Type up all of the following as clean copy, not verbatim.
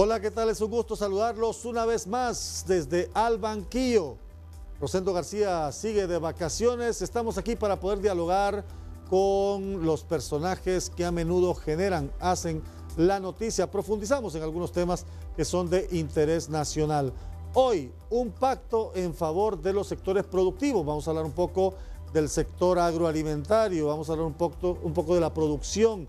Hola, ¿qué tal? Es un gusto saludarlos una vez más desde Al Banquillo. Rosendo García sigue de vacaciones. Estamos aquí para poder dialogar con los personajes que a menudo hacen la noticia. Profundizamos en algunos temas que son de interés nacional. Hoy, un pacto en favor de los sectores productivos. Vamos a hablar un poco del sector agroalimentario, vamos a hablar un poco de la producción,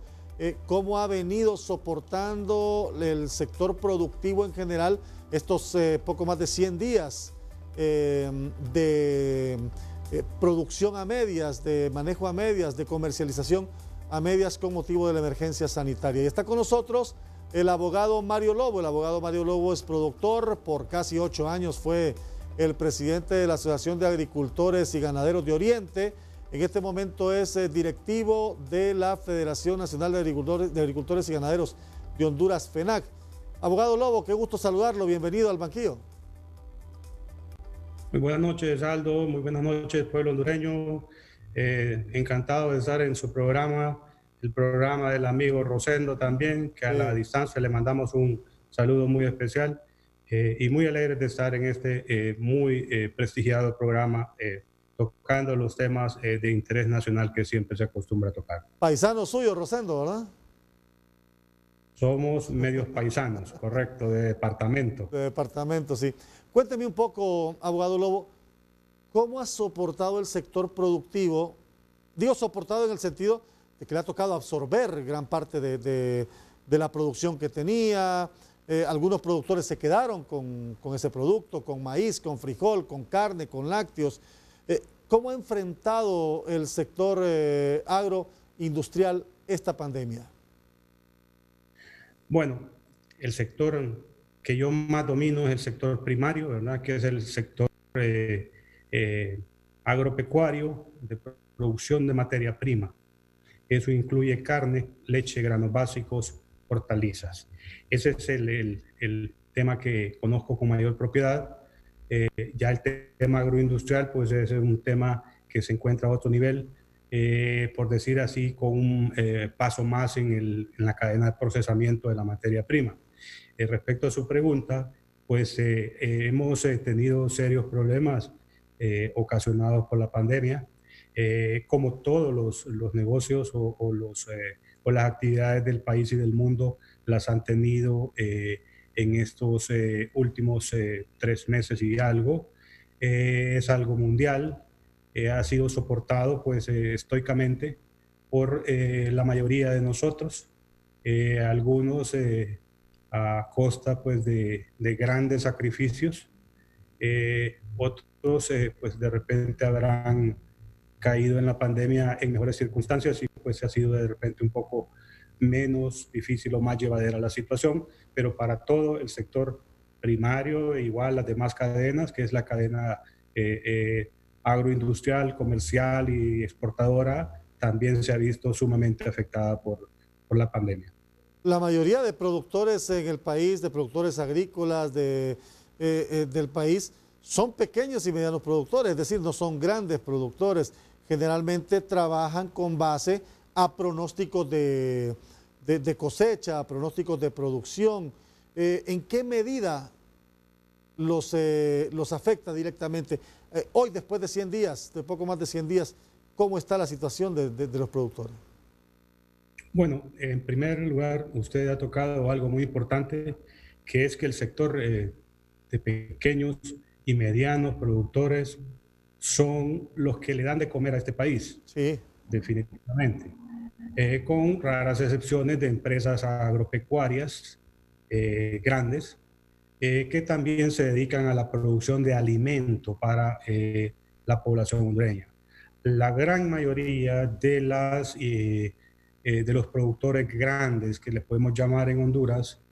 cómo ha venido soportando el sector productivo en general estos poco más de 100 días de producción a medias, de manejo a medias, de comercialización a medias con motivo de la emergencia sanitaria. Y está con nosotros el abogado Mario Lobo. El abogado Mario Lobo es productor, por casi 8 años fue el presidente de la Asociación de Agricultores y Ganaderos de Oriente. En este momento es directivo de la Federación Nacional de Agricultores y Ganaderos de Honduras, FENAG. Abogado Lobo, qué gusto saludarlo. Bienvenido al Banquillo. Muy buenas noches, Aldo. Muy buenas noches, pueblo hondureño. Encantado de estar en su programa, el programa del amigo Rosendo también, que a la distancia le mandamos un saludo muy especial y muy alegre de estar en este muy prestigiado programa tocando los temas de interés nacional que siempre se acostumbra a tocar. Paisano suyo, Rosendo, ¿verdad? Somos medios paisanos, correcto, de departamento. De departamento, sí. Cuénteme un poco, abogado Lobo, ¿cómo ha soportado el sector productivo? Digo soportado en el sentido de que le ha tocado absorber gran parte de la producción que tenía. Algunos productores se quedaron con ese producto, con maíz, con frijol, con carne, con lácteos. ¿Cómo ha enfrentado el sector agroindustrial esta pandemia? Bueno, el sector que yo más domino es el sector primario, ¿verdad? Que es el sector agropecuario de producción de materia prima. Eso incluye carne, leche, granos básicos, hortalizas. Ese es el tema que conozco con mayor propiedad. Ya el tema agroindustrial, pues es un tema que se encuentra a otro nivel, por decir así, con un paso más en la cadena de procesamiento de la materia prima. Respecto a su pregunta, pues hemos tenido serios problemas ocasionados por la pandemia, como todos los negocios o las actividades del país y del mundo las han tenido en estos últimos 3 meses y algo. Es algo mundial, ha sido soportado pues estoicamente por la mayoría de nosotros, algunos a costa pues de grandes sacrificios, otros pues de repente habrán caído en la pandemia en mejores circunstancias y pues ha sido de repente un poco menos difícil o más llevadera la situación, pero para todo el sector primario, igual las demás cadenas, que es la cadena agroindustrial, comercial y exportadora, también se ha visto sumamente afectada por la pandemia. La mayoría de productores en el país, de productores agrícolas del país, son pequeños y medianos productores, es decir, no son grandes productores. Generalmente trabajan con base a pronósticos de cosecha, a pronósticos de producción. ¿En qué medida los afecta directamente? Hoy, después de 100 días, de poco más de 100 días, ¿cómo está la situación de los productores? Bueno, en primer lugar, usted ha tocado algo muy importante, que es que el sector de pequeños y medianos productores son los que le dan de comer a este país, sí, definitivamente, con raras excepciones de empresas agropecuarias grandes que también se dedican a la producción de alimento para la población hondureña. La gran mayoría de de los productores grandes, que les podemos llamar en Honduras,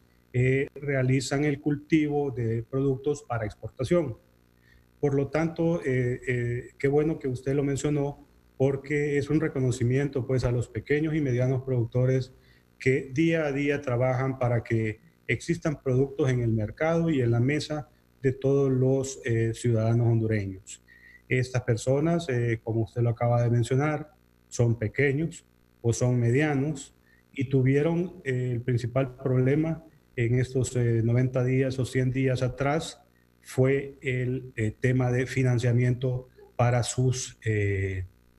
realizan el cultivo de productos para exportación. Por lo tanto, qué bueno que usted lo mencionó, porque es un reconocimiento pues, a los pequeños y medianos productores que día a día trabajan para que existan productos en el mercado y en la mesa de todos los ciudadanos hondureños. Estas personas, como usted lo acaba de mencionar, son pequeños o son medianos y tuvieron el principal problema en estos 90 días o 100 días atrás fue el tema de financiamiento para sus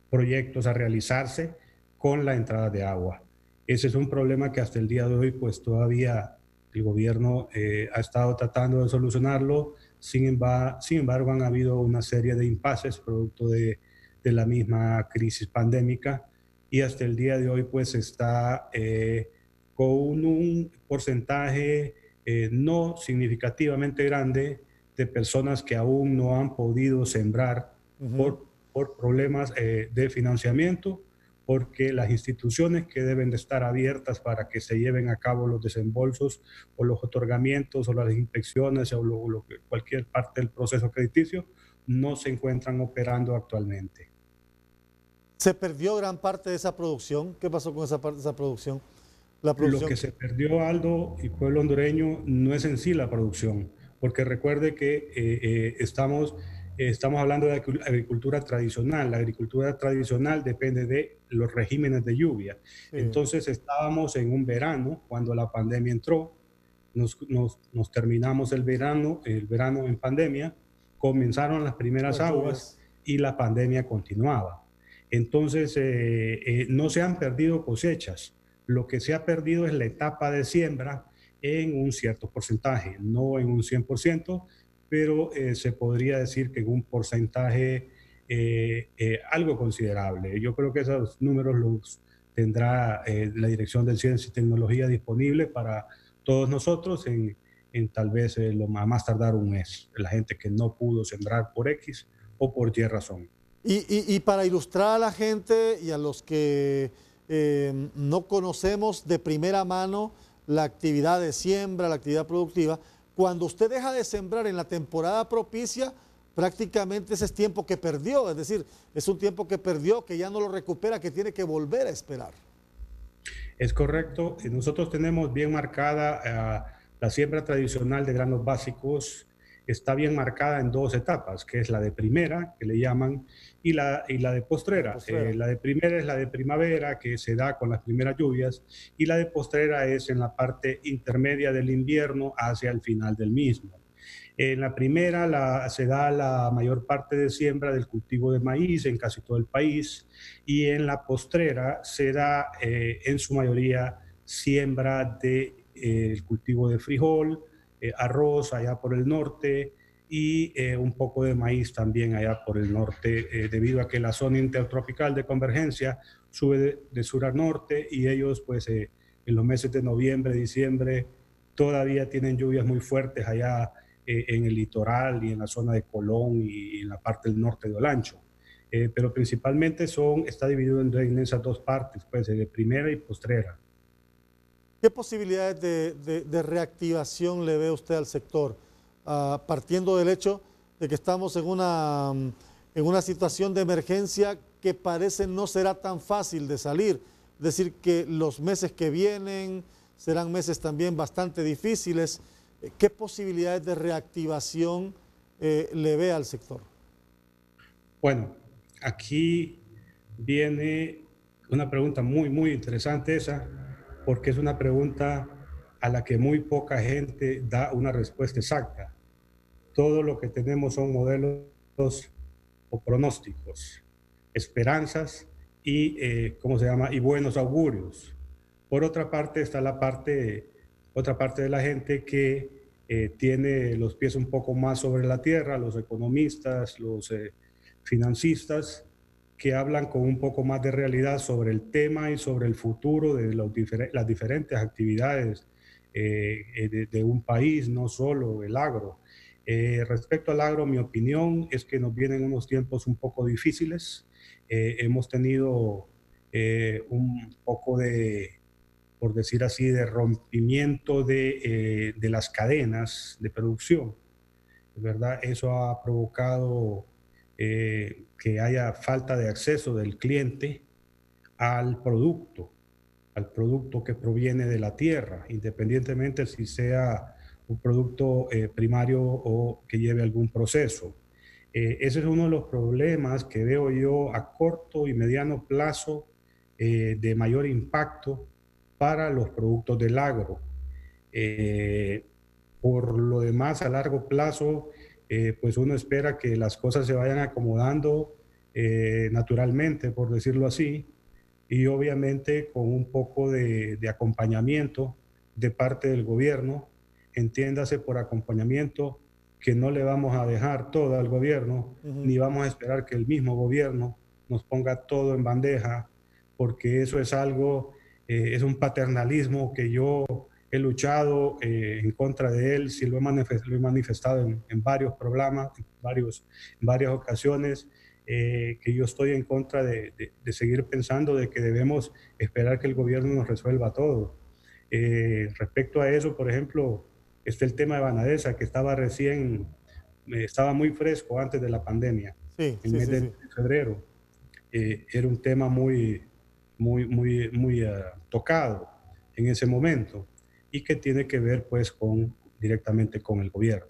proyectos a realizarse con la entrada de agua. Ese es un problema que hasta el día de hoy pues todavía el gobierno ha estado tratando de solucionarlo. Sin embargo, han habido una serie de impases producto de la misma crisis pandémica, y hasta el día de hoy pues está con un porcentaje no significativamente grande de personas que aún no han podido sembrar por problemas de financiamiento, porque las instituciones que deben de estar abiertas para que se lleven a cabo los desembolsos o los otorgamientos o las inspecciones o cualquier parte del proceso crediticio no se encuentran operando actualmente. ¿Se perdió gran parte de esa producción? ¿Qué pasó con esa parte de esa producción? La Lo producción. que se perdió, Aldo y pueblo hondureño, no es en sí la producción, porque recuerde que estamos hablando de agricultura tradicional. La agricultura tradicional depende de los regímenes de lluvia. Sí, Entonces estábamos en un verano cuando la pandemia entró, nos terminamos el verano en pandemia, comenzaron las primeras las aguas lluvias. y la pandemia continuaba. Entonces no se han perdido cosechas. Lo que se ha perdido es la etapa de siembra en un cierto porcentaje, no en un 100%, pero se podría decir que en un porcentaje algo considerable. Yo creo que esos números los tendrá la Dirección de Ciencia y Tecnología disponible para todos nosotros en tal vez lo más tardar un mes, la gente que no pudo sembrar por X o por Y razón. Y para ilustrar a la gente y a los que no conocemos de primera mano la actividad de siembra, la actividad productiva, cuando usted deja de sembrar en la temporada propicia, prácticamente ese es tiempo que perdió, es decir, es un tiempo que perdió, que ya no lo recupera, que tiene que volver a esperar. Es correcto. Nosotros tenemos bien marcada la siembra tradicional de granos básicos. Está bien marcada en dos etapas, que es la de primera, que le llaman, y la de La postrera. postrera. La de primera es la de primavera, que se da con las primeras lluvias, y la de postrera es en la parte intermedia del invierno hacia el final del mismo. En la primera se da la mayor parte de siembra del cultivo de maíz en casi todo el país, y en la postrera se da en su mayoría siembra del cultivo de frijol, arroz allá por el norte, y un poco de maíz también allá por el norte, debido a que la zona intertropical de convergencia sube de sur a norte, y ellos pues en los meses de noviembre, diciembre, todavía tienen lluvias muy fuertes allá en el litoral y en la zona de Colón y en la parte del norte de Olancho. Pero principalmente está dividido en esas dos partes, pues de primera y postrera. ¿Qué posibilidades de reactivación le ve usted al sector? Partiendo del hecho de que estamos en una situación de emergencia que parece no será tan fácil de salir. Es decir, que los meses que vienen serán meses también bastante difíciles. ¿Qué posibilidades de reactivación le ve al sector? Bueno, aquí viene una pregunta muy, muy interesante esa, porque es una pregunta a la que muy poca gente da una respuesta exacta. Todo lo que tenemos son modelos o pronósticos, esperanzas y, ¿cómo se llama? Y buenos augurios. Por otra parte está otra parte de la gente que tiene los pies un poco más sobre la tierra, los economistas, los financistas, que hablan con un poco más de realidad sobre el tema y sobre el futuro de las diferentes actividades de un país, no solo el agro. Respecto al agro, mi opinión es que nos vienen unos tiempos un poco difíciles. Hemos tenido un poco de, por decir así, de rompimiento de las cadenas de producción, ¿verdad? Eso ha provocado que haya falta de acceso del cliente al producto que proviene de la tierra, independientemente si sea un producto primario o que lleve algún proceso. Ese es uno de los problemas que veo yo a corto y mediano plazo de mayor impacto para los productos del agro. Por lo demás, a largo plazo, pues uno espera que las cosas se vayan acomodando naturalmente, por decirlo así, y obviamente con un poco de acompañamiento de parte del gobierno. Entiéndase por acompañamiento que no le vamos a dejar todo al gobierno, Ujú. ni vamos a esperar que el mismo gobierno nos ponga todo en bandeja, porque eso es algo, es un paternalismo que yo he luchado en contra de él, sí lo he manifestado en varios programas, en varias ocasiones, que yo estoy en contra de seguir pensando de que debemos esperar que el gobierno nos resuelva todo. Respecto a eso, por ejemplo, está el tema de Banadesa, que estaba recién, estaba muy fresco antes de la pandemia, Sí, en el sí, mes sí, de sí. febrero. Era un tema muy tocado en ese momento y que tiene que ver pues directamente con el gobierno.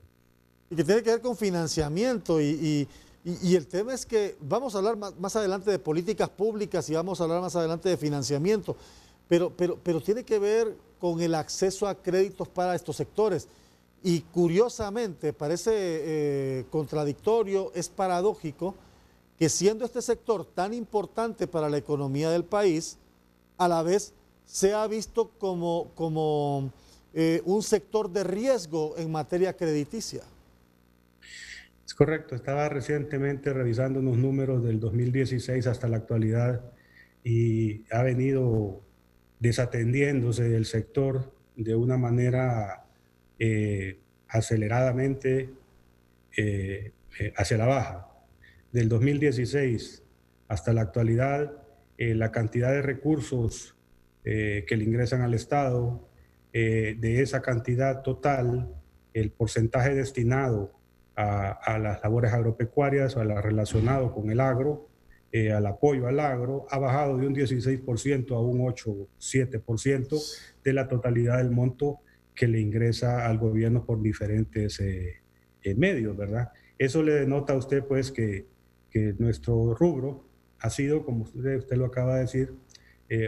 Y que tiene que ver con financiamiento y el tema es que vamos a hablar más adelante de políticas públicas y vamos a hablar más adelante de financiamiento, pero tiene que ver con el acceso a créditos para estos sectores. Y curiosamente, parece contradictorio, es paradójico que siendo este sector tan importante para la economía del país, a la vez se ha visto como un sector de riesgo en materia crediticia. Es correcto, estaba recientemente revisando unos números del 2016 hasta la actualidad y ha venido desatendiéndose el sector de una manera aceleradamente hacia la baja. Del 2016 hasta la actualidad, la cantidad de recursos que le ingresan al Estado, de esa cantidad total, el porcentaje destinado a las labores agropecuarias, a lo relacionado con el agro, al apoyo al agro, ha bajado de un 16% a un 8-7% de la totalidad del monto que le ingresa al gobierno por diferentes medios, ¿verdad? Eso le denota a usted, pues, que nuestro rubro ha sido, como usted lo acaba de decir,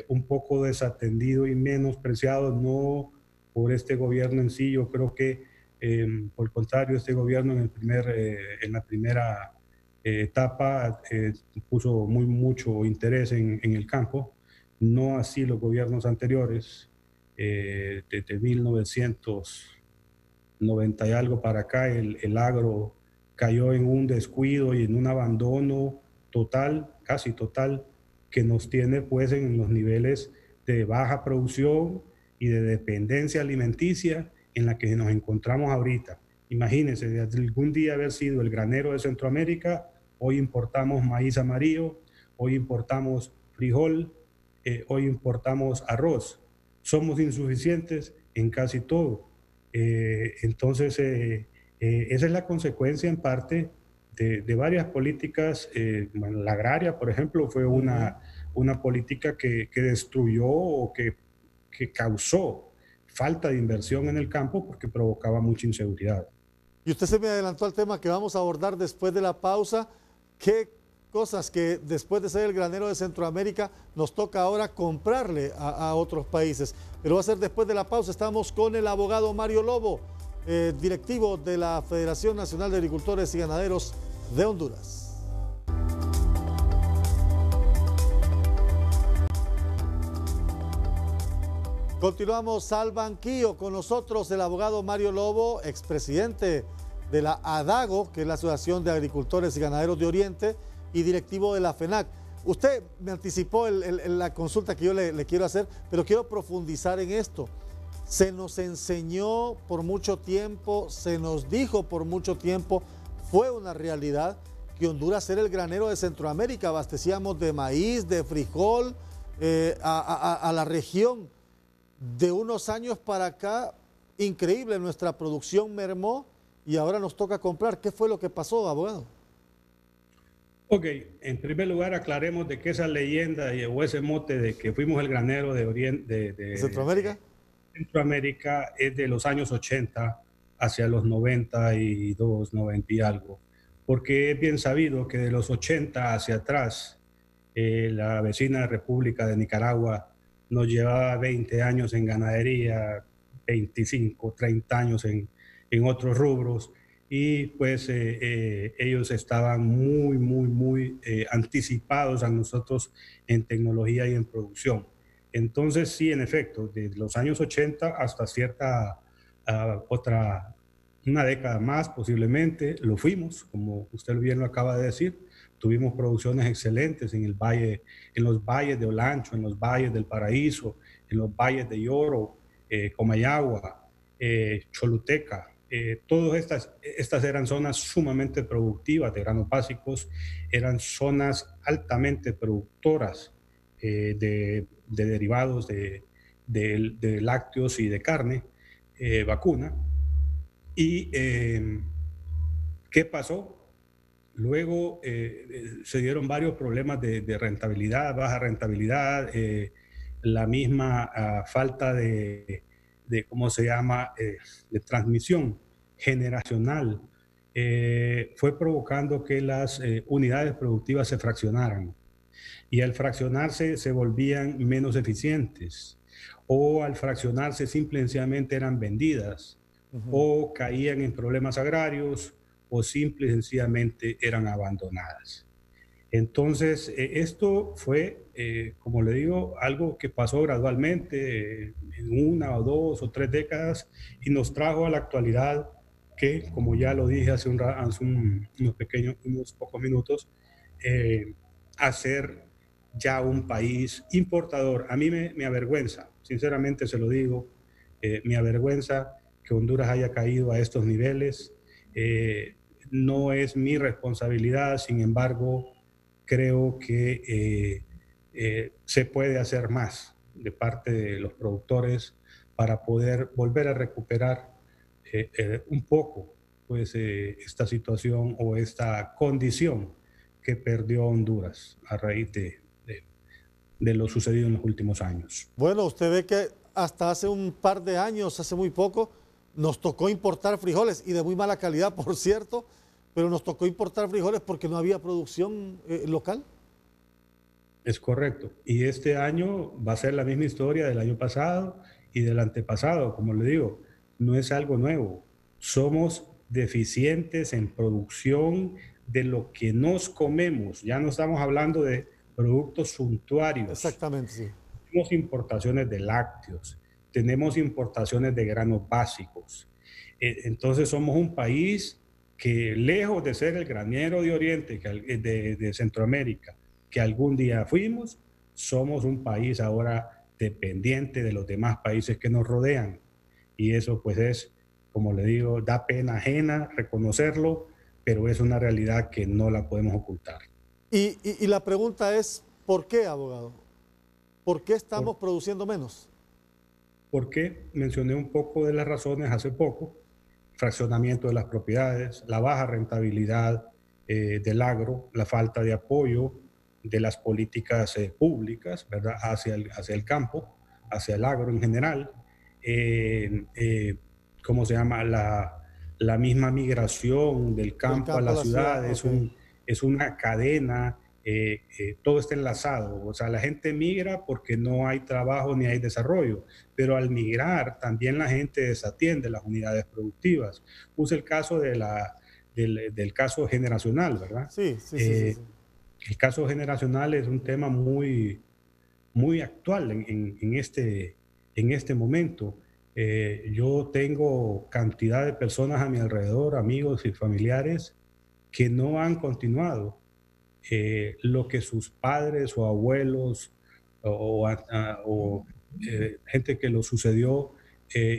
un poco desatendido y menospreciado, no por este gobierno en sí. Yo creo que, por el contrario, este gobierno en la primera etapa puso mucho interés en el campo, no así los gobiernos anteriores, desde 1990 y algo para acá, el agro cayó en un descuido y en un abandono total, casi total, que nos tiene pues en los niveles de baja producción y de dependencia alimenticia en la que nos encontramos ahorita. Imagínense, de algún día haber sido el granero de Centroamérica, hoy importamos maíz amarillo, hoy importamos frijol, hoy importamos arroz. Somos insuficientes en casi todo. Entonces, esa es la consecuencia en parte de varias políticas. Bueno, la agraria, por ejemplo, fue Ujú. una política que destruyó o que causó falta de inversión en el campo porque provocaba mucha inseguridad. Y usted se me adelantó al tema que vamos a abordar después de la pausa. ¿Qué cosas que después de ser el granero de Centroamérica nos toca ahora comprarle a otros países? Pero va a ser después de la pausa. Estamos con el abogado Mario Lobo, directivo de la Federación Nacional de Agricultores y Ganaderos de Honduras. Continuamos al banquillo con nosotros el abogado Mario Lobo, expresidente de la ADAGO, que es la Asociación de Agricultores y Ganaderos de Oriente, y directivo de la FENAC. Usted me anticipó la consulta que yo le quiero hacer, pero quiero profundizar en esto. Se nos enseñó por mucho tiempo, se nos dijo por mucho tiempo, fue una realidad que Honduras era el granero de Centroamérica. Abastecíamos de maíz, de frijol a la región. De unos años para acá, increíble, nuestra producción mermó y ahora nos toca comprar. ¿Qué fue lo que pasó, abogado? Ok, en primer lugar aclaremos de que esa leyenda o ese mote de que fuimos el granero ¿De Centroamérica? de Centroamérica es de los años 80 hacia los 92, 90 y algo, porque es bien sabido que de los 80 hacia atrás, la vecina República de Nicaragua nos llevaba 20 años en ganadería, 25, 30 años en otros rubros y pues ellos estaban muy anticipados a nosotros en tecnología y en producción. Entonces, sí, en efecto, de los años 80 hasta cierta otra, una década más posiblemente, lo fuimos, como usted bien lo acaba de decir. Tuvimos producciones excelentes en el valle, en los valles de Olancho, en los valles del Paraíso, en los valles de Lloro, Comayagua, Choluteca. Todas estas eran zonas sumamente productivas de granos básicos, eran zonas altamente productoras de derivados de lácteos y de carne vacuna. ¿Y qué pasó? Luego se dieron varios problemas de rentabilidad, baja rentabilidad, la misma falta ¿cómo se llama?, de transmisión generacional, fue provocando que las unidades productivas se fraccionaran y al fraccionarse se volvían menos eficientes o al fraccionarse simplemente eran vendidas o caían en problemas agrarios o simple y sencillamente eran abandonadas. Entonces, esto fue, como le digo, algo que pasó gradualmente en una o dos o tres décadas y nos trajo a la actualidad que, como ya lo dije unos pocos minutos, hacer ya un país importador. A mí me avergüenza, sinceramente se lo digo, me avergüenza que Honduras haya caído a estos niveles. No es mi responsabilidad, sin embargo, creo que se puede hacer más de parte de los productores para poder volver a recuperar un poco pues, esta situación o esta condición que perdió Honduras a raíz de lo sucedido en los últimos años. Bueno, usted ve que hasta hace un par de años, hace muy poco, nos tocó importar frijoles y de muy mala calidad, por cierto, pero nos tocó importar frijoles porque no había producción local. Es correcto. Y este año va a ser la misma historia del año pasado y del antepasado. Como le digo, no es algo nuevo. Somos deficientes en producción de lo que nos comemos. Ya no estamos hablando de productos suntuarios. Exactamente, sí. Tenemos importaciones de lácteos, tenemos importaciones de granos básicos. Entonces somos un país que lejos de ser el granero de Oriente, de Centroamérica, que algún día fuimos, somos un país ahora dependiente de los demás países que nos rodean. Y eso pues es, como le digo, da pena ajena reconocerlo, pero es una realidad que no la podemos ocultar. Y la pregunta es, ¿por qué, abogado? ¿Por qué estamos produciendo menos? Porque mencioné un poco de las razones hace poco: fraccionamiento de las propiedades, la baja rentabilidad del agro, la falta de apoyo de las políticas públicas, ¿verdad?, hacia el campo, hacia el agro en general, ¿cómo se llama? La misma migración del campo a la ciudad es una cadena, todo está enlazado. O sea, la gente migra porque no hay trabajo ni hay desarrollo, pero al migrar también la gente desatiende las unidades productivas. Puse el caso del caso generacional, ¿verdad? Sí, sí, sí, sí, sí. El caso generacional es un tema muy actual en este momento. Yo tengo cantidad de personas a mi alrededor, amigos y familiares, que no han continuado lo que sus padres o abuelos o gente que lo sucedió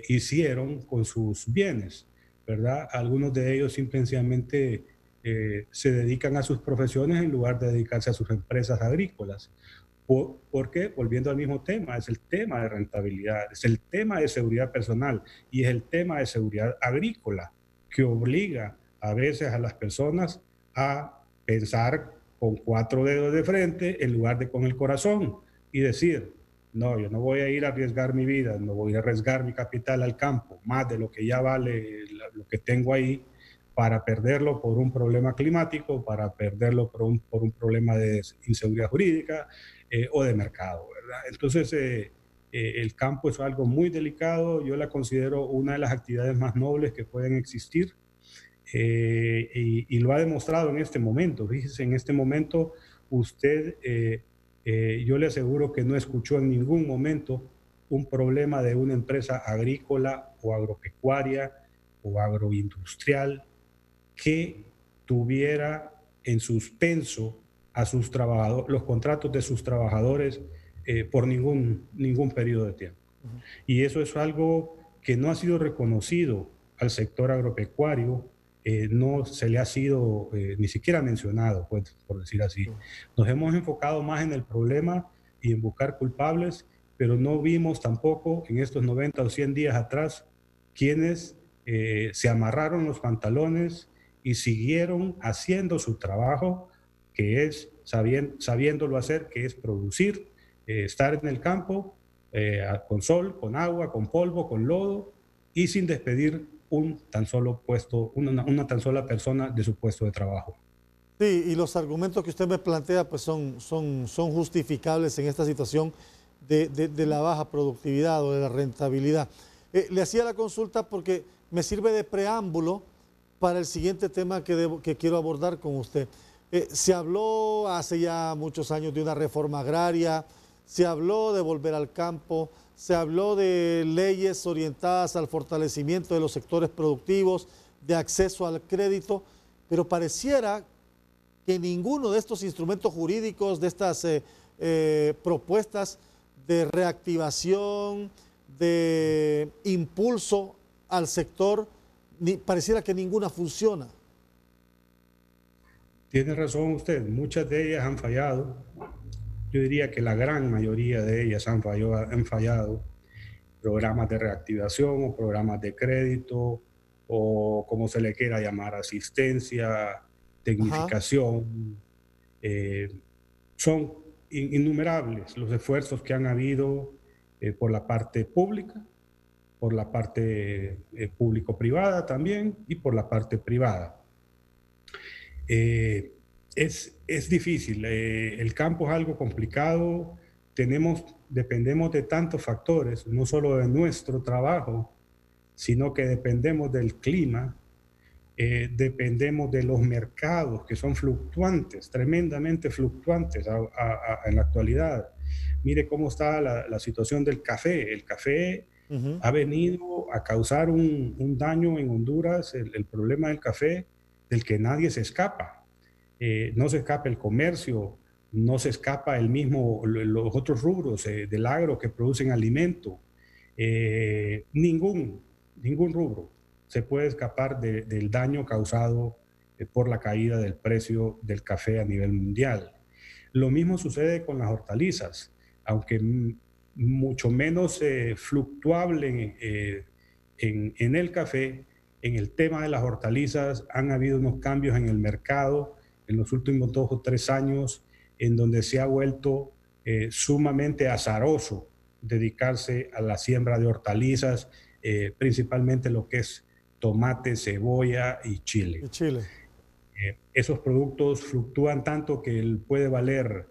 hicieron con sus bienes, ¿verdad? Algunos de ellos simplemente se dedican a sus profesiones en lugar de dedicarse a sus empresas agrícolas. ¿Por qué? Volviendo al mismo tema, es el tema de rentabilidad, es el tema de seguridad personal y es el tema de seguridad agrícola que obliga a veces a las personas a pensar con 4 dedos de frente en lugar de con el corazón y decir: no, yo no voy a ir a arriesgar mi vida, no voy a arriesgar mi capital al campo, más de lo que ya vale lo que tengo ahí, para perderlo por un problema climático, para perderlo por un problema de inseguridad jurídica o de mercado, ¿verdad? Entonces, El campo es algo muy delicado, yo la considero una de las actividades más nobles que pueden existir, y lo ha demostrado en este momento. Fíjese, en este momento usted, yo le aseguro que no escuchó en ningún momento un problema de una empresa agrícola o agropecuaria o agroindustrial que tuviera en suspenso a sus trabajadores, los contratos de sus trabajadores, por ningún periodo de tiempo. Y eso es algo que no ha sido reconocido al sector agropecuario, no se le ha sido ni siquiera mencionado, pues, por decir así. Nos hemos enfocado más en el problema y en buscar culpables, pero no vimos tampoco en estos 90 o 100 días atrás quienes se amarraron los pantalones y siguieron haciendo su trabajo, que es sabiéndolo hacer, que es producir, estar en el campo, con sol, con agua, con polvo, con lodo, y sin despedir un tan solo puesto, una tan sola persona de su puesto de trabajo. Sí, y los argumentos que usted me plantea pues son justificables en esta situación de la baja productividad o de la rentabilidad. Le hacía la consulta porque me sirve de preámbulo para el siguiente tema que quiero abordar con usted. Se habló hace ya muchos años de una reforma agraria, se habló de volver al campo, se habló de leyes orientadas al fortalecimiento de los sectores productivos, de acceso al crédito, pero pareciera que ninguno de estos instrumentos jurídicos, de estas propuestas de reactivación, de impulso al sector, pareciera que ninguna funciona. Tiene razón usted, muchas de ellas han fallado. Yo diría que la gran mayoría de ellas han fallado. Programas de reactivación o programas de crédito o como se le quiera llamar, asistencia, tecnificación. Son innumerables los esfuerzos que han habido por la parte pública, por la parte público-privada también y por la parte privada. Es difícil, el campo es algo complicado, dependemos de tantos factores, no solo de nuestro trabajo, sino que dependemos del clima, dependemos de los mercados que son fluctuantes, tremendamente fluctuantes en la actualidad. Mire cómo está la situación del café. El café ha venido a causar un daño en Honduras, el problema del café, del que nadie se escapa. No se escapa el comercio, no se escapa los otros rubros del agro que producen alimento. Ningún rubro se puede escapar del daño causado por la caída del precio del café a nivel mundial. Lo mismo sucede con las hortalizas, aunque mucho menos fluctuable en el café. En el tema de las hortalizas han habido unos cambios en el mercado en los últimos 2 o 3 años, en donde se ha vuelto sumamente azaroso dedicarse a la siembra de hortalizas, principalmente lo que es tomate, cebolla y chile. Esos productos fluctúan tanto que puede valer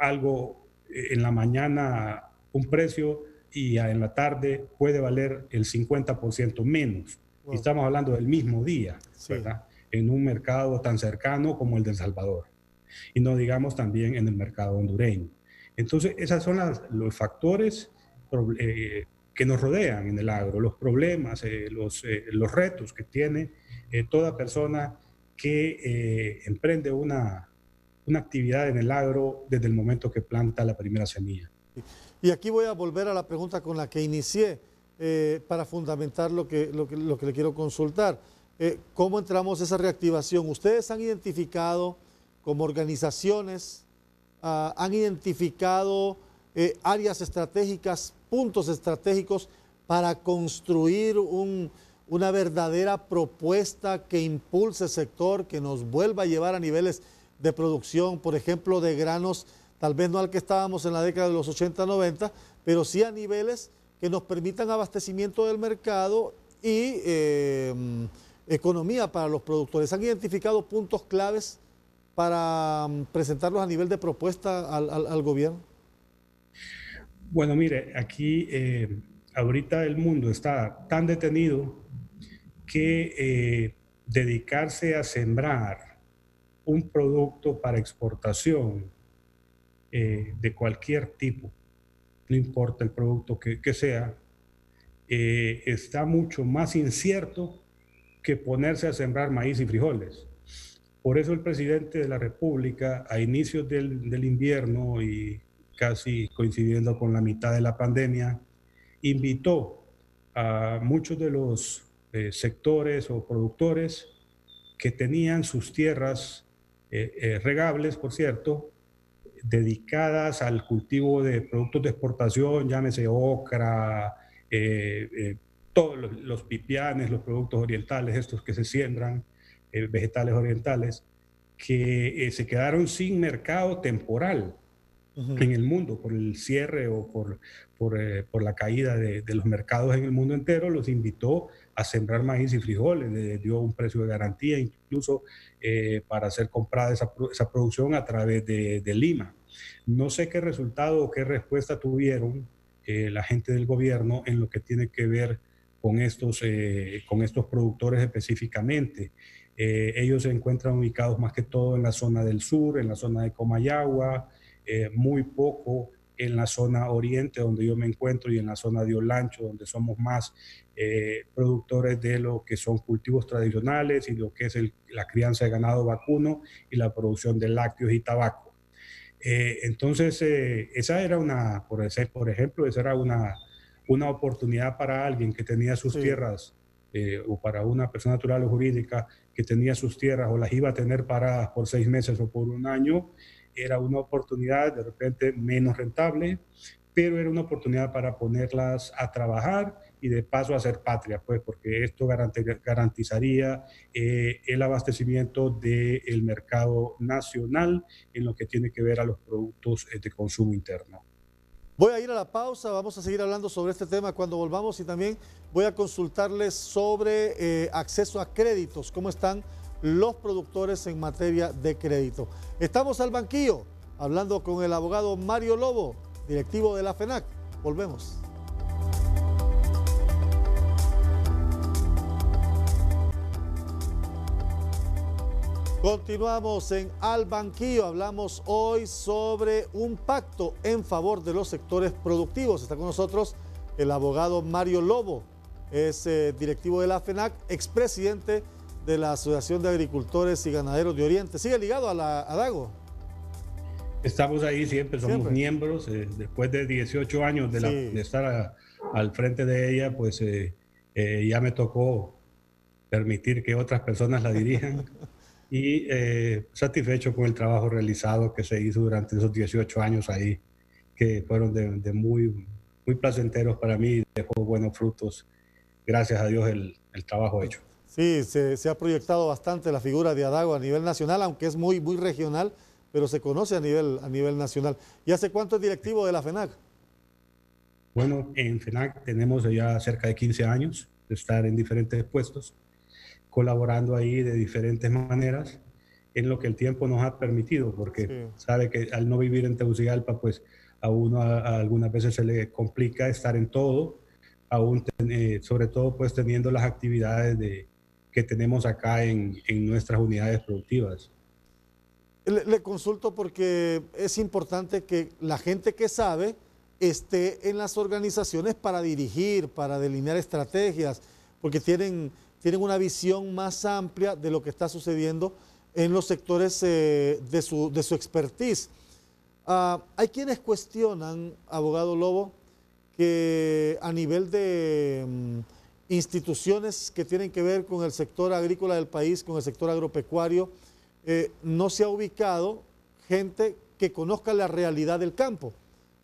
algo en la mañana un precio y en la tarde puede valer el 50% menos. Wow. Y estamos hablando del mismo día, sí, ¿verdad? En un mercado tan cercano como el de El Salvador. Y no digamos también en el mercado hondureño. Entonces, esos son los factores que nos rodean en el agro, los problemas, los retos que tiene toda persona que emprende una actividad en el agro desde el momento que planta la primera semilla. Y aquí voy a volver a la pregunta con la que inicié para fundamentar lo que le quiero consultar. ¿Cómo entramos a esa reactivación? Ustedes han identificado como organizaciones, han identificado áreas estratégicas, puntos estratégicos para construir una verdadera propuesta que impulse el sector, que nos vuelva a llevar a niveles de producción, por ejemplo, de granos, tal vez no al que estábamos en la década de los 80-90, pero sí a niveles que nos permitan abastecimiento del mercado y economía para los productores. ¿Han identificado puntos claves para presentarlos a nivel de propuesta al gobierno? Bueno, mire, aquí ahorita el mundo está tan detenido que dedicarse a sembrar un producto para exportación de cualquier tipo, no importa el producto que sea, está mucho más incierto que ponerse a sembrar maíz y frijoles. Por eso el presidente de la República, a inicios del invierno y casi coincidiendo con la mitad de la pandemia, invitó a muchos de los sectores o productores que tenían sus tierras regables, por cierto, dedicadas al cultivo de productos de exportación, llámese ocra, eh, eh, todos los pipianes, los productos orientales, estos que se siembran, vegetales orientales, que se quedaron sin mercado temporal Ujú. en el mundo por el cierre o por la caída de los mercados en el mundo entero, los invitó a sembrar maíz y frijoles, les dio un precio de garantía incluso para hacer comprada esa producción a través de Lima. No sé qué resultado o qué respuesta tuvieron la gente del gobierno en lo que tiene que ver con estos productores específicamente. Ellos se encuentran ubicados más que todo en la zona del sur, en la zona de Comayagua, muy poco en la zona oriente donde yo me encuentro y en la zona de Olancho donde somos más productores de lo que son cultivos tradicionales y lo que es la crianza de ganado vacuno y la producción de lácteos y tabaco. Entonces, esa era por ejemplo, esa era una oportunidad para alguien que tenía sus Sí. tierras o para una persona natural o jurídica que tenía sus tierras o las iba a tener paradas por 6 meses o por un año, era una oportunidad de repente menos rentable, pero era una oportunidad para ponerlas a trabajar y de paso a hacer patria, pues porque esto garantizaría el abastecimiento del mercado nacional en lo que tiene que ver a los productos de consumo interno. Voy a ir a la pausa, vamos a seguir hablando sobre este tema cuando volvamos y también voy a consultarles sobre acceso a créditos, cómo están los productores en materia de crédito. Estamos al banquillo, hablando con el abogado Mario Lobo, directivo de la FENAC. Volvemos. Continuamos en Al Banquillo. Hablamos hoy sobre un pacto en favor de los sectores productivos. Está con nosotros el abogado Mario Lobo. Es directivo de la FENAC, expresidente de la Asociación de Agricultores y Ganaderos de Oriente. ¿Sigue ligado a la Dago? Estamos ahí siempre, somos Siempre. miembros, después de 18 años de Sí. estar al frente de ella, pues ya me tocó permitir que otras personas la dirijan y satisfecho con el trabajo realizado que se hizo durante esos 18 años ahí, que fueron de muy placenteros para mí y dejó buenos frutos. Gracias a Dios el trabajo hecho. Sí, se ha proyectado bastante la figura de Adago a nivel nacional, aunque es muy regional, pero se conoce a nivel nacional. ¿Y hace cuánto es directivo de la FENAC? Bueno, en FENAC tenemos ya cerca de 15 años de estar en diferentes puestos, colaborando ahí de diferentes maneras en lo que el tiempo nos ha permitido, porque Sí. sabe que al no vivir en Tegucigalpa, pues a uno algunas veces se le complica estar en todo, sobre todo pues teniendo las actividades que tenemos acá en nuestras unidades productivas. Le consulto porque es importante que la gente que sabe esté en las organizaciones para dirigir, para delinear estrategias, porque tienen una visión más amplia de lo que está sucediendo en los sectores de su expertise. Hay quienes cuestionan, abogado Lobo, que a nivel de instituciones que tienen que ver con el sector agrícola del país, con el sector agropecuario, no se ha ubicado gente que conozca la realidad del campo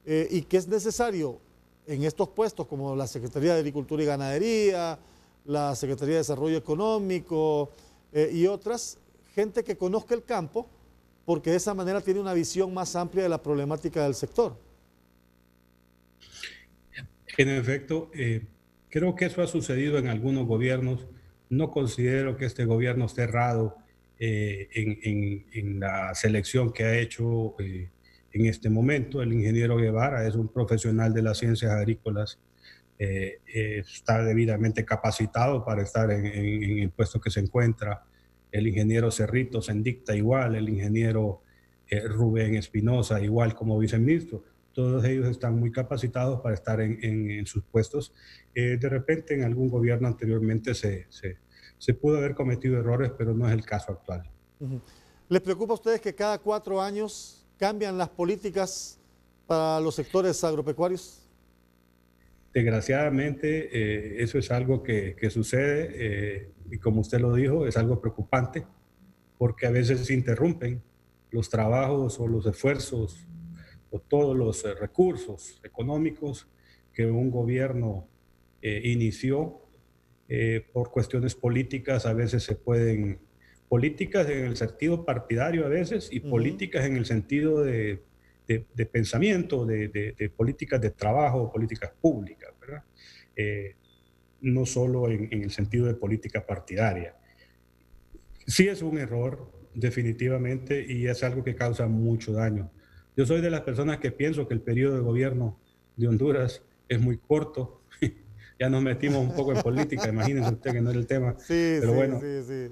y que es necesario en estos puestos como la Secretaría de Agricultura y Ganadería, la Secretaría de Desarrollo Económico y otras, gente que conozca el campo porque de esa manera tiene una visión más amplia de la problemática del sector. En efecto, creo que eso ha sucedido en algunos gobiernos. No considero que este gobierno esté errado en la selección que ha hecho en este momento. El ingeniero Guevara es un profesional de las ciencias agrícolas, está debidamente capacitado para estar en el puesto que se encuentra. El ingeniero Cerrito Sendicta igual, el ingeniero Rubén Espinosa igual como viceministro. Todos ellos están muy capacitados para estar en sus puestos. De repente en algún gobierno anteriormente se pudo haber cometido errores, pero no es el caso actual. ¿Les preocupa a ustedes que cada 4 años cambian las políticas para los sectores agropecuarios? Desgraciadamente, eso es algo que sucede y como usted lo dijo, es algo preocupante porque a veces se interrumpen los trabajos o los esfuerzos o todos los recursos económicos que un gobierno inició por cuestiones políticas. A veces se pueden, políticas en el sentido partidario a veces y políticas en el sentido de pensamiento, de políticas de trabajo, políticas públicas, ¿verdad? No solo en el sentido de política partidaria. Sí es un error, definitivamente, y es algo que causa mucho daño. Yo soy de las personas que pienso que el periodo de gobierno de Honduras es muy corto. Ya nos metimos un poco en política, imagínense usted que no es el tema, Sí, pero sí, bueno, sí.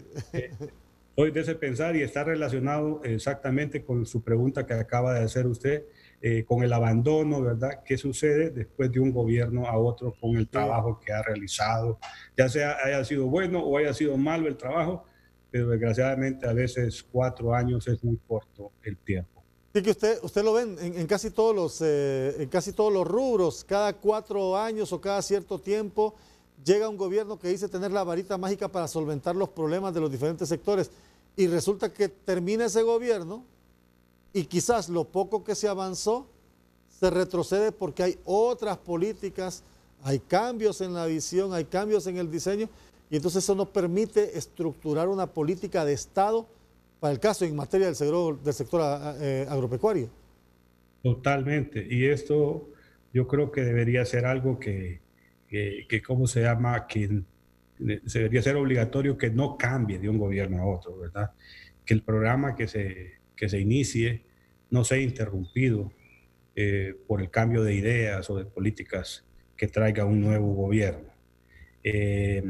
soy de ese pensar y está relacionado exactamente con su pregunta que acaba de hacer usted, con el abandono, ¿verdad? ¿Qué sucede después de un gobierno a otro con el Sí. trabajo que ha realizado? Ya sea haya sido bueno o haya sido malo el trabajo, pero desgraciadamente a veces 4 años es muy corto el tiempo. Sí, que usted lo ven en casi todos los rubros, cada 4 años o cada cierto tiempo llega un gobierno que dice tener la varita mágica para solventar los problemas de los diferentes sectores y resulta que termina ese gobierno y quizás lo poco que se avanzó se retrocede porque hay otras políticas, hay cambios en la visión, hay cambios en el diseño y entonces eso no permite estructurar una política de Estado para el caso en materia del sector agropecuario. Totalmente. Y esto yo creo que debería ser algo ¿cómo se llama? Que debería ser obligatorio que no cambie de un gobierno a otro, ¿verdad? Que el programa que se inicie no sea interrumpido por el cambio de ideas o de políticas que traiga un nuevo gobierno. Eh,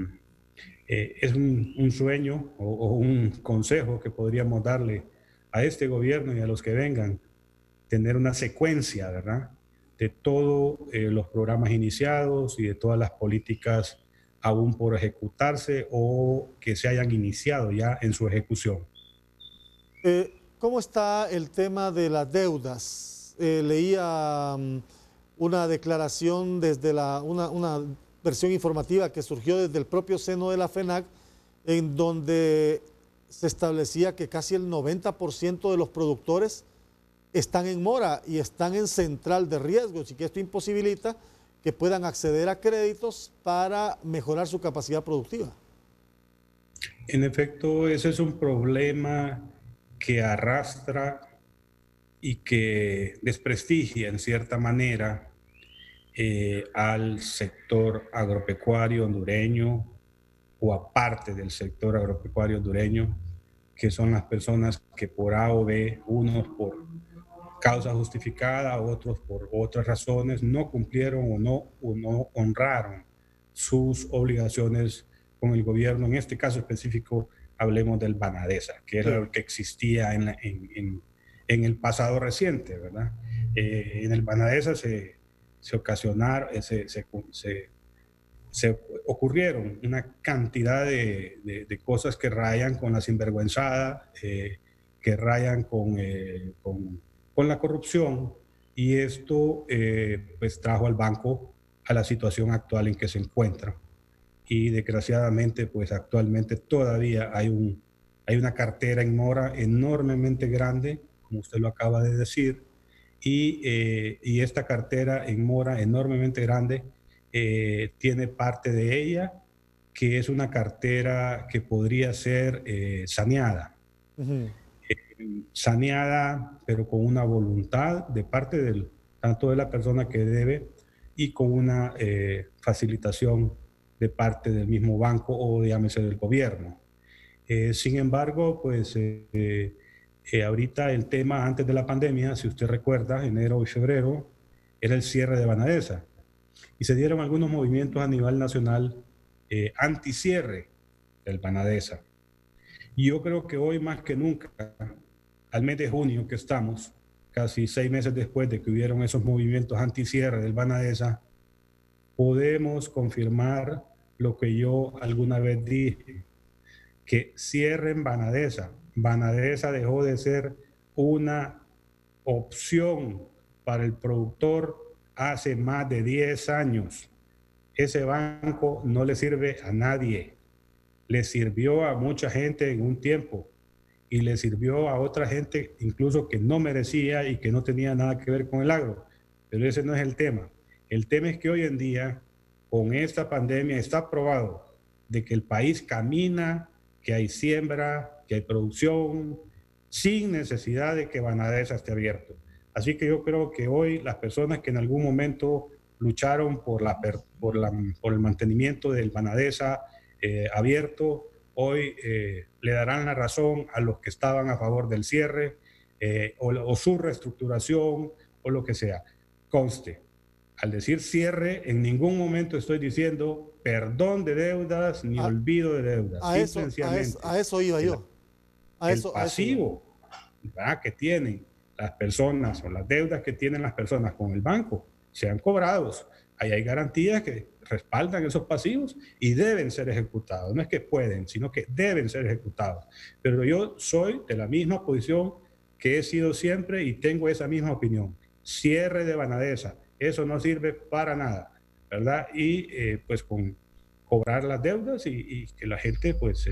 es un sueño o un consejo que podríamos darle a este gobierno y a los que vengan, tener una secuencia, ¿verdad? De todos los programas iniciados y de todas las políticas aún por ejecutarse o que se hayan iniciado ya en su ejecución. ¿Cómo está el tema de las deudas? Leía una declaración desde una versión informativa que surgió desde el propio seno de la FENAC, en donde se establecía que casi el 90% de los productores están en mora y están en central de riesgos y que esto imposibilita que puedan acceder a créditos para mejorar su capacidad productiva. En efecto, ese es un problema que arrastra y que desprestigia en cierta manera al sector agropecuario hondureño o a parte del sector agropecuario hondureño, que son las personas que por A o B, unos por causa justificada, otros por otras razones, no cumplieron o no honraron sus obligaciones con el gobierno. En este caso específico, hablemos del Banadesa, que era lo que existía en el pasado reciente, ¿verdad? En el Banadesa se ocurrieron una cantidad de cosas que rayan con la sinvergüenzada, que rayan con la corrupción, y esto pues trajo al banco a la situación actual en que se encuentra. Y desgraciadamente pues actualmente todavía hay una cartera en mora enormemente grande, como usted lo acaba de decir, y esta cartera en mora enormemente grande tiene parte de ella que es una cartera que podría ser saneada. Saneada, pero con una voluntad de parte tanto de la persona que debe y con una facilitación de parte del mismo banco o llámese del gobierno. Sin embargo, pues Ahorita el tema antes de la pandemia, si usted recuerda, enero y febrero, era el cierre de Banadesa. Y se dieron algunos movimientos a nivel nacional anti-cierre del Banadesa. Y yo creo que hoy más que nunca, al mes de junio que estamos, casi 6 meses después de que hubieron esos movimientos anti-cierre del Banadesa, podemos confirmar lo que yo alguna vez dije, que cierren Banadesa. Banadesa dejó de ser una opción para el productor hace más de 10 años. Ese banco no le sirve a nadie. Le sirvió a mucha gente en un tiempo y le sirvió a otra gente incluso que no merecía y que no tenía nada que ver con el agro. Pero ese no es el tema. El tema es que hoy en día, con esta pandemia, está probado de que el país camina, que hay siembra, que hay producción, sin necesidad de que Banadesa esté abierto. Así que yo creo que hoy las personas que en algún momento lucharon por el mantenimiento del Banadesa abierto, hoy le darán la razón a los que estaban a favor del cierre o su reestructuración o lo que sea. Conste, al decir cierre, en ningún momento estoy diciendo perdón de deudas ni olvido de deudas. A eso iba yo. El pasivo que tienen las personas o las deudas que tienen las personas con el banco sean cobrados. Ahí hay garantías que respaldan esos pasivos y deben ser ejecutados. No es que pueden, sino que deben ser ejecutados. Pero yo soy de la misma posición que he sido siempre y tengo esa misma opinión. Cierre de Banadesa, eso no sirve para nada, ¿verdad? Y pues con cobrar las deudas y que la gente pues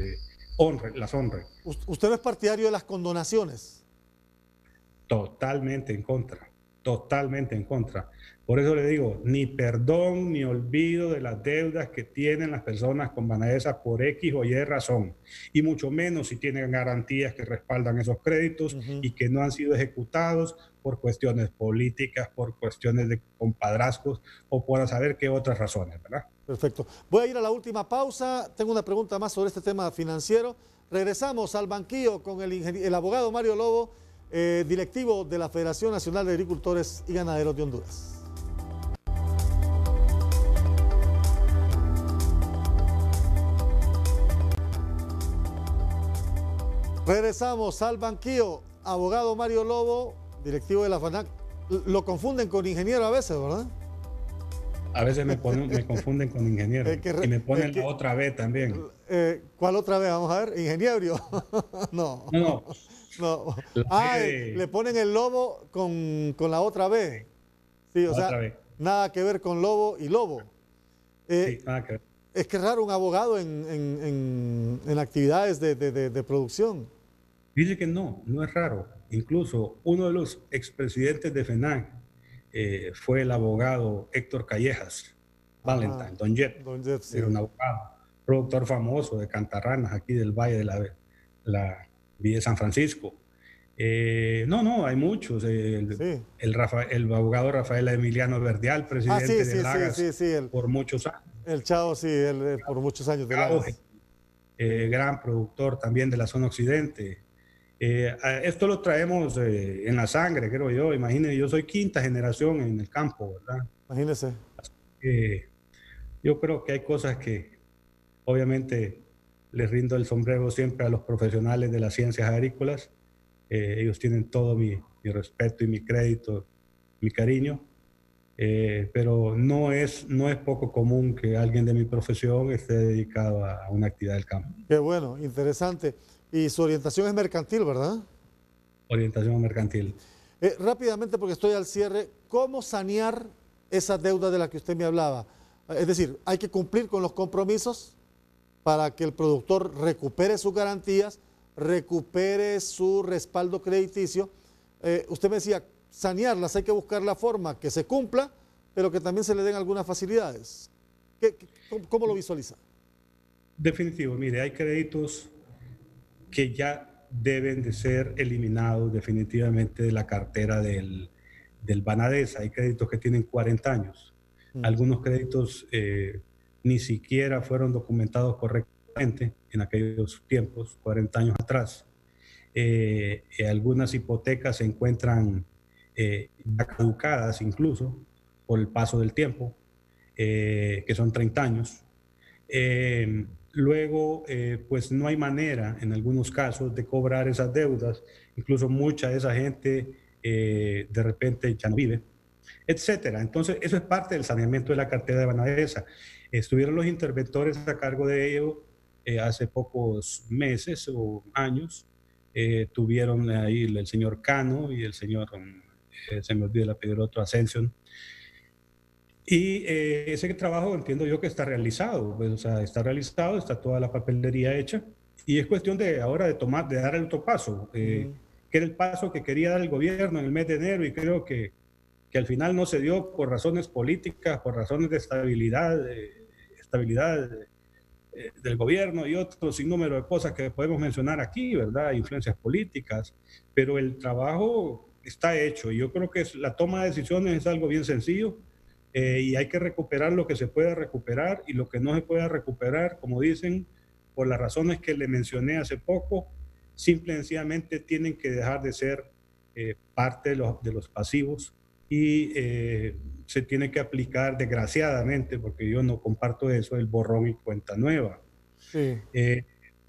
las honre. ¿Usted no es partidario de las condonaciones? Totalmente en contra, totalmente en contra. Por eso le digo, ni perdón ni olvido de las deudas que tienen las personas con Banadesa por X o Y razón, y mucho menos si tienen garantías que respaldan esos créditos y que no han sido ejecutados por cuestiones políticas, por cuestiones de compadrazgos o por saber qué otras razones, ¿verdad? Perfecto. Voy a ir a la última pausa. Tengo una pregunta más sobre este tema financiero. Regresamos al banquillo con el abogado Mario Lobo, directivo de la Federación Nacional de Agricultores y Ganaderos de Honduras. Regresamos al banquillo. Abogado Mario Lobo, directivo de la FANAC. Lo confunden con ingeniero a veces, ¿verdad? A veces me confunden con ingeniero y me ponen la otra B también. ¿Cuál otra vez? Vamos a ver, ingeniero. No. Le ponen el lobo con la otra B. Sí, o sea, nada que ver con lobo y lobo. Sí, nada que ver. Es que es raro un abogado en actividades de producción. Dice que no es raro. Incluso uno de los expresidentes de FENAC fue el abogado Héctor Callejas Valentine, Don Jet. Sí. Era un abogado, productor famoso de cantarranas aquí del Valle de la Villa de San Francisco. Hay muchos. El abogado Rafael Emiliano Verdial, presidente de Lagas por muchos años. El Chavo, sí, por muchos años de Lagas. Gran productor también de la zona occidente. Esto lo traemos en la sangre, creo yo. Imagínense, yo soy quinta generación en el campo, ¿verdad? Imagínese. Yo creo que hay cosas que obviamente les rindo el sombrero siempre a los profesionales de las ciencias agrícolas. Ellos tienen todo mi respeto y mi crédito, mi cariño. Pero no es poco común que alguien de mi profesión esté dedicado a una actividad del campo. Qué bueno, interesante. Y su orientación es mercantil, ¿verdad? Orientación mercantil. Rápidamente, porque estoy al cierre, ¿cómo sanear esa deuda de la que usted me hablaba? Es decir, hay que cumplir con los compromisos para que el productor recupere sus garantías, recupere su respaldo crediticio. Usted me decía, sanearlas, hay que buscar la forma que se cumpla, pero que también se le den algunas facilidades. ¿Cómo lo visualiza? Definitivo, mire, hay créditos que ya deben de ser eliminados definitivamente de la cartera del Banadesa. Hay créditos que tienen 40 años. Algunos créditos ni siquiera fueron documentados correctamente en aquellos tiempos, 40 años atrás. Algunas hipotecas se encuentran ya caducadas incluso por el paso del tiempo, que son 30 años. Luego, pues no hay manera en algunos casos de cobrar esas deudas. Incluso mucha de esa gente de repente ya no vive, etcétera. Entonces, eso es parte del saneamiento de la cartera de Banadesa. Estuvieron los interventores a cargo de ello hace pocos meses o años. Tuvieron ahí el señor Cano y el señor, se me olvida el apellido del otro, Ascension. Y ese trabajo entiendo yo que está realizado, pues, o sea, está realizado, está toda la papelería hecha y es cuestión de ahora de dar el otro paso, que era el paso que quería dar el gobierno en el mes de enero y creo que al final no se dio por razones políticas, por razones de estabilidad del gobierno y otro sinnúmero de cosas que podemos mencionar aquí, ¿verdad? Influencias políticas, pero el trabajo está hecho y yo creo que la toma de decisiones es algo bien sencillo. Y hay que recuperar lo que se pueda recuperar y lo que no se pueda recuperar, como dicen, por las razones que le mencioné hace poco, simple y sencillamente tienen que dejar de ser parte de los pasivos y se tiene que aplicar, desgraciadamente, porque yo no comparto eso, el borrón y cuenta nueva, Sí.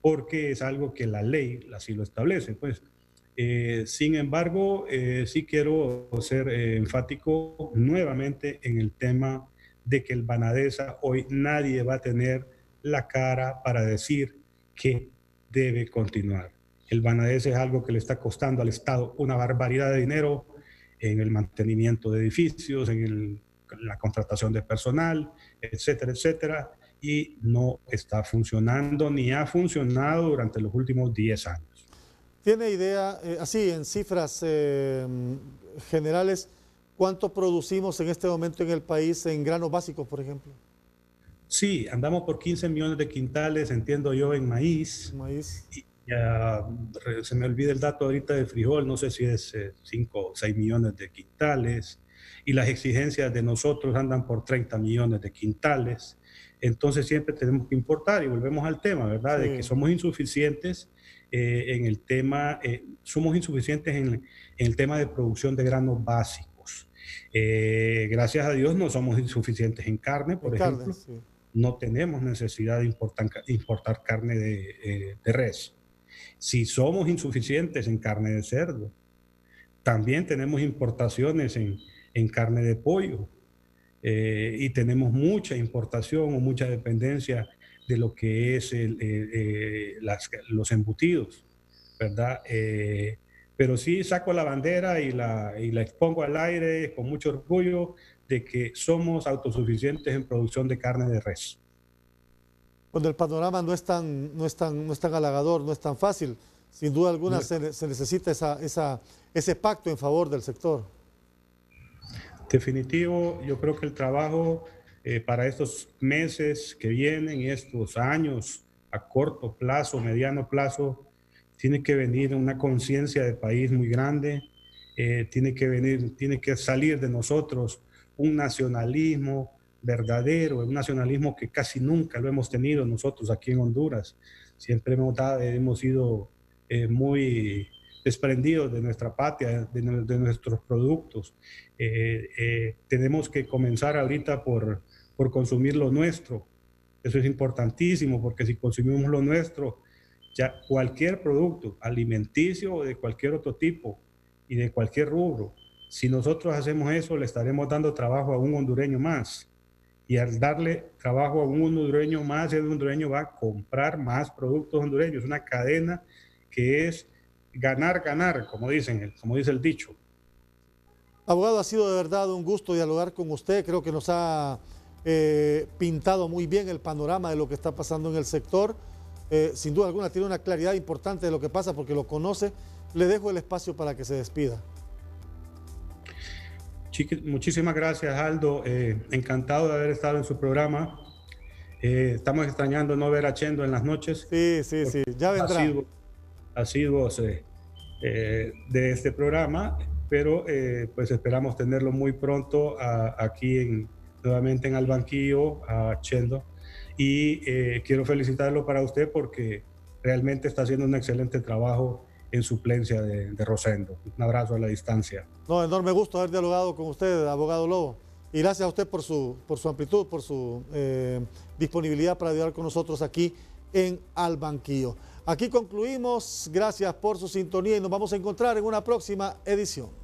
porque es algo que la ley así lo establece, pues. Sin embargo, sí quiero ser enfático nuevamente en el tema de que el Banadesa hoy nadie va a tener la cara para decir que debe continuar. El Banadesa es algo que le está costando al Estado una barbaridad de dinero en el mantenimiento de edificios, en la contratación de personal, etcétera, etcétera, y no está funcionando ni ha funcionado durante los últimos 10 años. ¿Tiene idea, así en cifras generales, cuánto producimos en este momento en el país en granos básicos, por ejemplo? Sí, andamos por 15 millones de quintales, entiendo yo, en maíz. Maíz. Y ya, se me olvida el dato ahorita del frijol, no sé si es 5 o 6 millones de quintales. Y las exigencias de nosotros andan por 30 millones de quintales. Entonces siempre tenemos que importar y volvemos al tema, ¿verdad? Sí. De que somos insuficientes en el tema, somos insuficientes en el tema de producción de granos básicos. Gracias a Dios no somos insuficientes en carne, por ejemplo. Carne, sí. No tenemos necesidad de importar carne de res. Si somos insuficientes en carne de cerdo, también tenemos importaciones en carne de pollo y tenemos mucha importación o mucha dependencia de lo que es los embutidos, ¿verdad? Pero sí saco la bandera y la expongo al aire con mucho orgullo de que somos autosuficientes en producción de carne de res. Cuando el panorama no es tan halagador, no es tan fácil, sin duda alguna se necesita ese pacto en favor del sector. Definitivo, yo creo que el trabajo para estos meses que vienen y estos años a corto plazo, mediano plazo, tiene que venir una conciencia de país muy grande, tiene que salir de nosotros un nacionalismo verdadero, un nacionalismo que casi nunca lo hemos tenido nosotros aquí en Honduras. Siempre hemos sido muy desprendidos de nuestra patria, de nuestros productos. Tenemos que comenzar ahorita por consumir lo nuestro. Eso es importantísimo porque si consumimos lo nuestro, ya cualquier producto alimenticio o de cualquier otro tipo y de cualquier rubro, si nosotros hacemos eso, le estaremos dando trabajo a un hondureño más. Y al darle trabajo a un hondureño más, el hondureño va a comprar más productos hondureños. Es una cadena que es ganar, ganar, como dice el dicho. Abogado, ha sido de verdad un gusto dialogar con usted. Creo que nos ha pintado muy bien el panorama de lo que está pasando en el sector. Sin duda alguna tiene una claridad importante de lo que pasa porque lo conoce. Le dejo el espacio para que se despida. Muchísimas gracias, Aldo. Encantado de haber estado en su programa. Estamos extrañando no ver a Chendo en las noches. Sí, ya vendrá. Asiduos de este programa, pero pues esperamos tenerlo muy pronto aquí nuevamente en Albanquillo, a Chendo. Y quiero felicitarlo para usted porque realmente está haciendo un excelente trabajo en suplencia de Rosendo. Un abrazo a la distancia. No, enorme gusto haber dialogado con usted, abogado Lobo. Y gracias a usted por su amplitud, por su disponibilidad para dialogar con nosotros aquí en Al Banquillo. Aquí concluimos. Gracias por su sintonía y nos vamos a encontrar en una próxima edición.